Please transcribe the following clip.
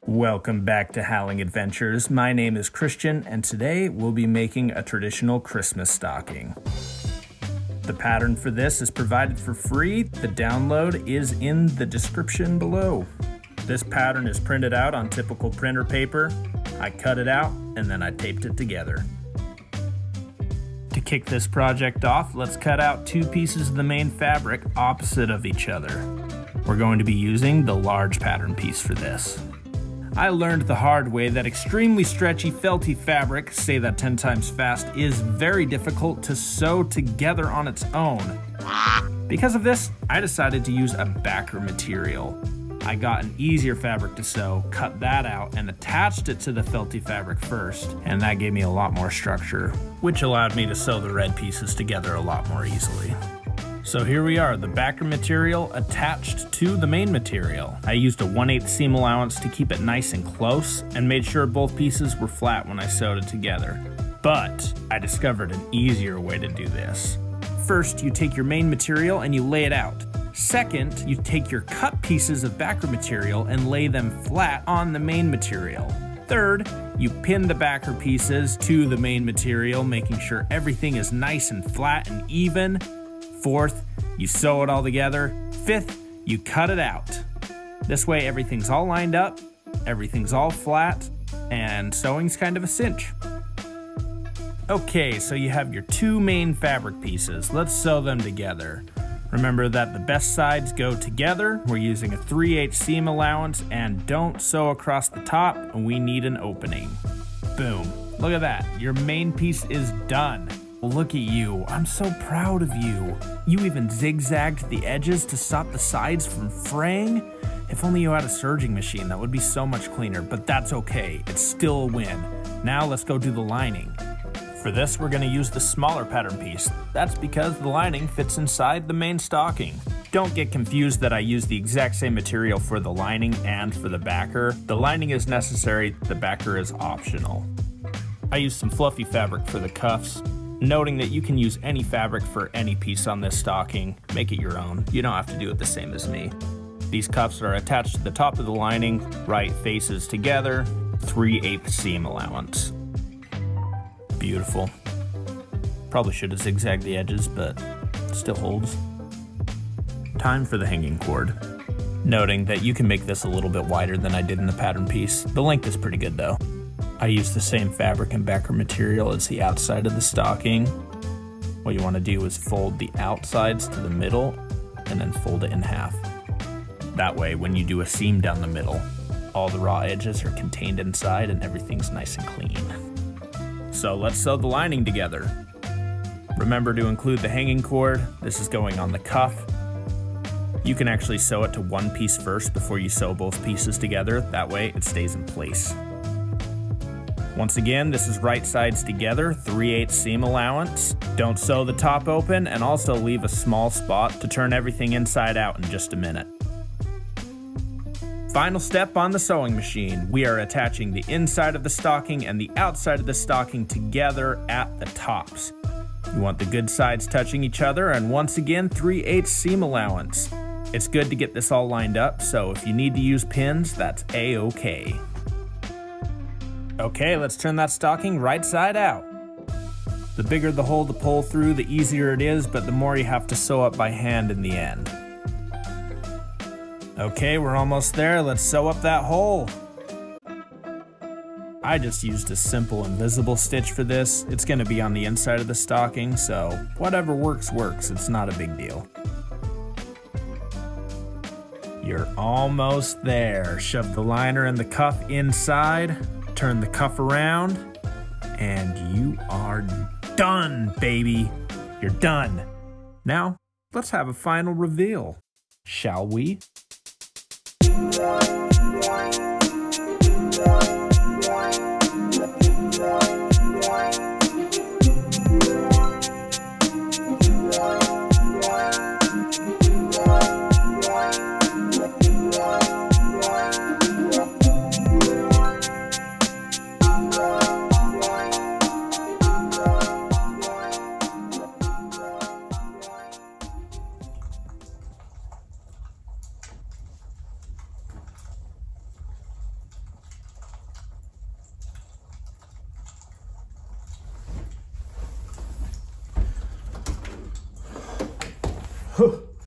Welcome back to Howling Adventures. My name is Christian, and today we'll be making a traditional Christmas stocking. The pattern for this is provided for free. The download is in the description below. This pattern is printed out on typical printer paper. I cut it out, and then I taped it together. To kick this project off, let's cut out two pieces of the main fabric opposite of each other. We're going to be using the large pattern piece for this. I learned the hard way that extremely stretchy felty fabric, say that 10 times fast, is very difficult to sew together on its own. Because of this, I decided to use a backer material. I got an easier fabric to sew, cut that out, and attached it to the felty fabric first, and that gave me a lot more structure, which allowed me to sew the red pieces together a lot more easily. So here we are, the backer material attached to the main material. I used a 1/8 seam allowance to keep it nice and close and made sure both pieces were flat when I sewed it together. But I discovered an easier way to do this. First, you take your main material and you lay it out. Second, you take your cut pieces of backer material and lay them flat on the main material. Third, you pin the backer pieces to the main material, making sure everything is nice and flat and even. Fourth, you sew it all together. Fifth, you cut it out. This way everything's all lined up, everything's all flat, and sewing's kind of a cinch. Okay, so you have your two main fabric pieces. Let's sew them together. Remember that the best sides go together. We're using a 3/8 seam allowance, and don't sew across the top, and we need an opening. Boom, look at that, your main piece is done. Look at you, I'm so proud of you. You even zigzagged the edges to stop the sides from fraying. If only you had a serging machine, that would be so much cleaner, but that's okay, it's still a win. Now let's go do the lining. For this, we're gonna use the smaller pattern piece. That's because the lining fits inside the main stocking. Don't get confused that I use the exact same material for the lining and for the backer. The lining is necessary, the backer is optional. I used some fluffy fabric for the cuffs, noting that you can use any fabric for any piece on this stocking. Make it your own. You don't have to do it the same as me. These cuffs are attached to the top of the lining, right faces together, 3/8 seam allowance. Beautiful. Probably should have zigzagged the edges, but it still holds. Time for the hanging cord. Noting that you can make this a little bit wider than I did in the pattern piece. The length is pretty good though. I used the same fabric and backer material as the outside of the stocking. What you want to do is fold the outsides to the middle and then fold it in half. That way, when you do a seam down the middle, all the raw edges are contained inside and everything's nice and clean. So let's sew the lining together. Remember to include the hanging cord. This is going on the cuff. You can actually sew it to one piece first before you sew both pieces together. That way it stays in place. Once again, this is right sides together, 3/8 seam allowance. Don't sew the top open, and also leave a small spot to turn everything inside out in just a minute. Final step on the sewing machine. We are attaching the inside of the stocking and the outside of the stocking together at the tops. You want the good sides touching each other, and once again, 3/8 seam allowance. It's good to get this all lined up, so if you need to use pins, that's a-okay. Okay, let's turn that stocking right side out. The bigger the hole to pull through, the easier it is, but the more you have to sew up by hand in the end. Okay, we're almost there. Let's sew up that hole. I just used a simple invisible stitch for this. It's gonna be on the inside of the stocking, so whatever works, works. It's not a big deal. You're almost there. Shove the liner and the cuff inside. Turn the cuff around, and you are done, baby. You're done. Now, let's have a final reveal, shall we? Whew.